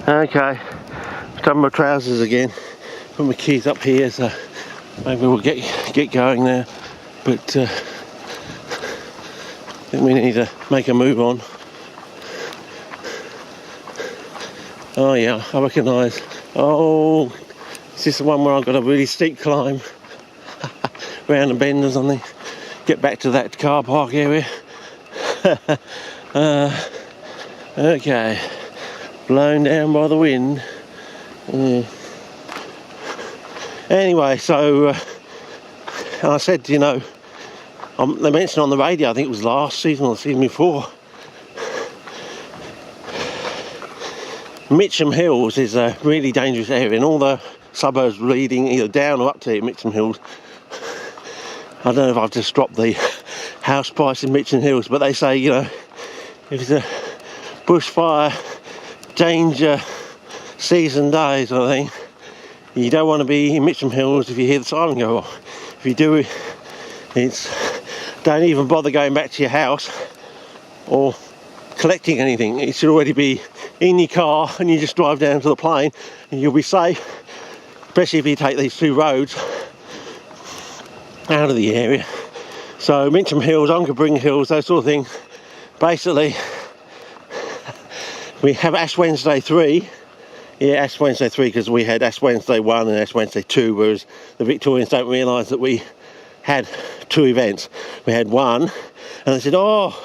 Okay, done my trousers again. Put my keys up here, so maybe we'll get going now. But I think we need to make a move on. Oh yeah, I recognise. Oh, is this the one where I've got a really steep climb round a bend or something? Get back to that car park area. Okay, blown down by the wind. Yeah. Anyway, so I said, you know, they mentioned on the radio, I think it was last season or the season before, Mitcham Hills is a really dangerous area, and all the suburbs leading either down or up to Mitcham Hills. I don't know if I've just dropped the house price in Mitcham Hills, but they say, you know, if it's a bushfire danger season day sort of thing, you don't want to be in Mitcham Hills if you hear the siren go off. If you do, don't even bother going back to your house or collecting anything. It should already be in your car, and you just drive down to the plane and you'll be safe, especially if you take these two roads out of the area. So Mitcham Hills, Onkaparinga Hills, those sort of things. Basically, we have Ash Wednesday 3. Yeah, Ash Wednesday 3, because we had Ash Wednesday 1 and Ash Wednesday 2, whereas the Victorians don't realise that we had 2 events. We had one, and they said, oh,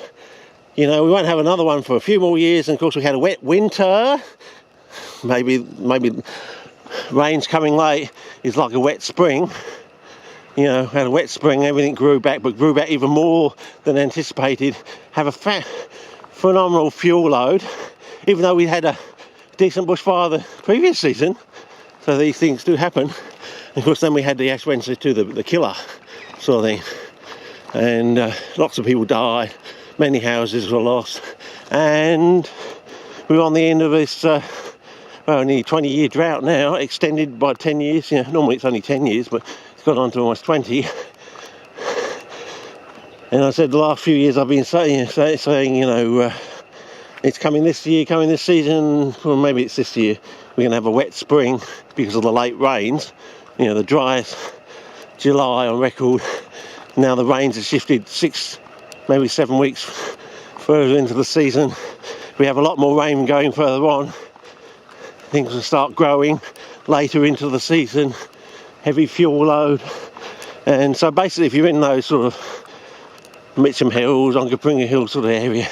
you know, we won't have another one for a few more years. And of course we had a wet winter. Maybe rain's coming late is like a wet spring. You know, had a wet spring, everything grew back, but grew back even more than anticipated. Have a phenomenal fuel load, even though we had a decent bushfire the previous season. So these things do happen. And of course then we had the Ash Wednesday 2, the killer sort of thing. And lots of people died. Many houses were lost, and we're on the end of this nearly 20-year drought now, extended by 10 years. You know, normally it's only 10 years, but it's gone on to almost 20. And I said the last few years I've been saying, you know, it's coming this year, coming this season, or maybe it's this year. We're going to have a wet spring because of the late rains. You know, the driest July on record. Now the rains have shifted maybe 7 weeks further into the season. We have a lot more rain going further on. Things will start growing later into the season. Heavy fuel load. And so basically if you're in those sort of Mitcham Hills, Onkaparinga Hills sort of area,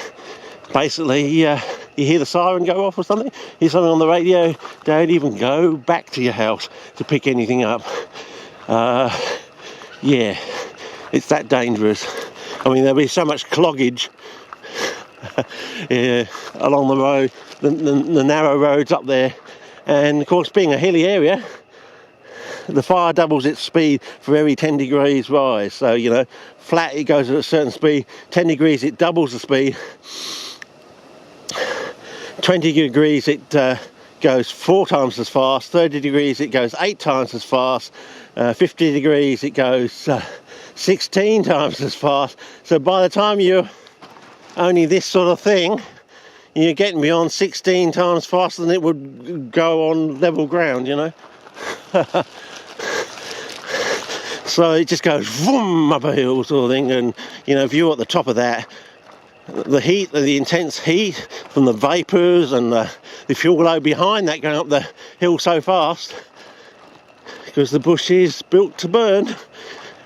basically you hear the siren go off or something, hear something on the radio, don't even go back to your house to pick anything up. Yeah, it's that dangerous. I mean, there'll be so much cloggage along the road, the narrow roads up there. And of course, being a hilly area, the fire doubles its speed for every 10 degrees rise. So, you know, flat it goes at a certain speed, 10 degrees it doubles the speed, 20 degrees it goes 4 times as fast, 30 degrees it goes 8 times as fast, 50 degrees it goes 16 times as fast. So by the time you're only this sort of thing, you're getting beyond 16 times faster than it would go on level ground, you know. So it just goes vroom up a hill sort of thing. And you know, if you're at the top of that, the heat, the intense heat from the vapours and the fuel load behind that going up the hill so fast, because the bush is built to burn.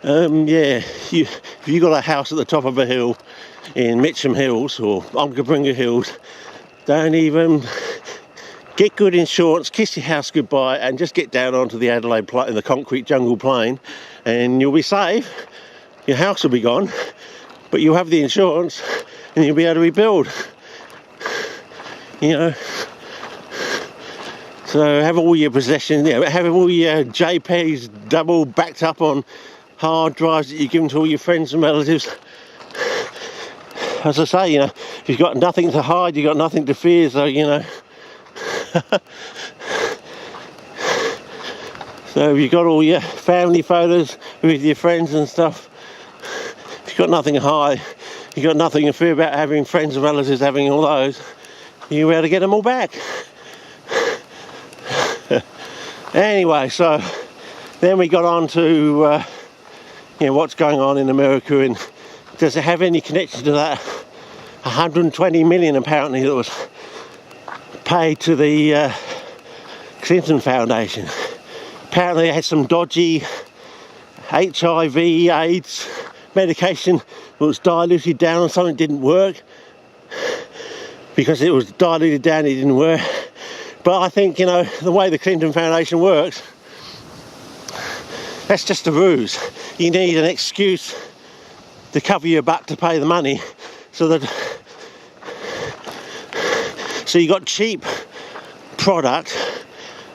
Yeah, if you've got a house at the top of a hill in Mitcham Hills or Onkaparinga Hills, don't even get good insurance, kiss your house goodbye, and just get down onto the Adelaide in the concrete jungle plain, and you'll be safe. Your house will be gone, but you'll have the insurance and you'll be able to rebuild. You know, so have all your possessions, you know, have all your JPEGs double backed up on hard drives that you give to all your friends and relatives. As I say, you know, if you've got nothing to hide, you've got nothing to fear, so, you know. So you've got all your family photos with your friends and stuff. If you've got nothing to hide, you've got nothing to fear about having friends and relatives having all those, you'll be able to get them all back. Anyway, so then we got on to you know, what's going on in America, and does it have any connection to that 120 million apparently that was paid to the Clinton Foundation. Apparently they had some dodgy HIV, AIDS medication that was diluted down on something, didn't work. Because it was diluted down, it didn't work. But I think, you know, the way the Clinton Foundation works, that's just a ruse. You need an excuse to cover your butt to pay the money, so you got cheap product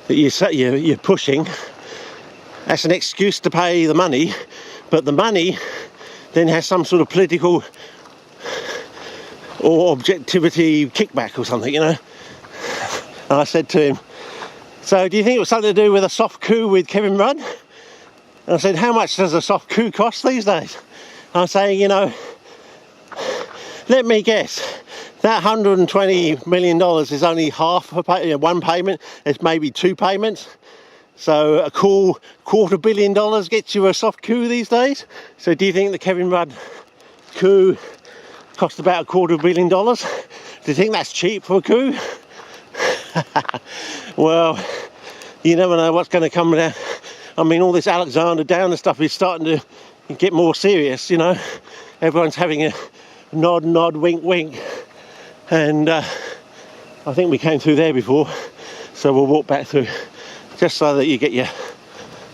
that you're pushing. That's an excuse to pay the money, but the money then has some sort of political or objectivity kickback or something, you know. And I said to him, so do you think it was something to do with a soft coup with Kevin Rudd? And I said, how much does a soft coup cost these days? And I'm saying, you know, let me guess, that $120 million is only half one payment. It's maybe two payments. So a cool $250 million gets you a soft coup these days. So do you think the Kevin Rudd coup cost about $250 million? Do you think that's cheap for a coup? Well, you never know what's going to come down. I mean, all this Alexander Downer stuff is starting to get more serious, you know. Everyone's having a nod, wink, wink. And I think we came through there before, so we'll walk back through, just so that you get your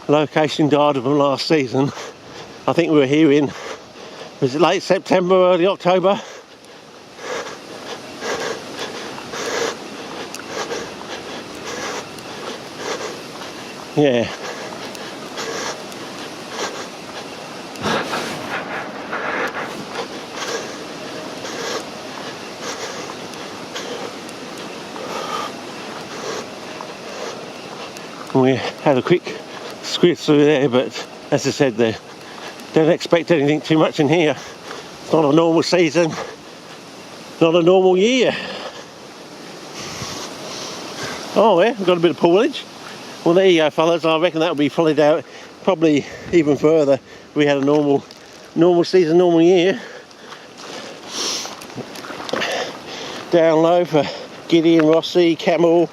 location data from last season. I think we were here in, was it late September, early October? Yeah. We had a quick squeeze through there, but as I said, they don't expect anything too much in here. It's not a normal season, not a normal year. Oh yeah, we've got a bit of foliage. Well, there you go, fellas. I reckon that would be followed out probably even further if we had a normal season, normal year. Down low for Gideon, Rossi, Camel,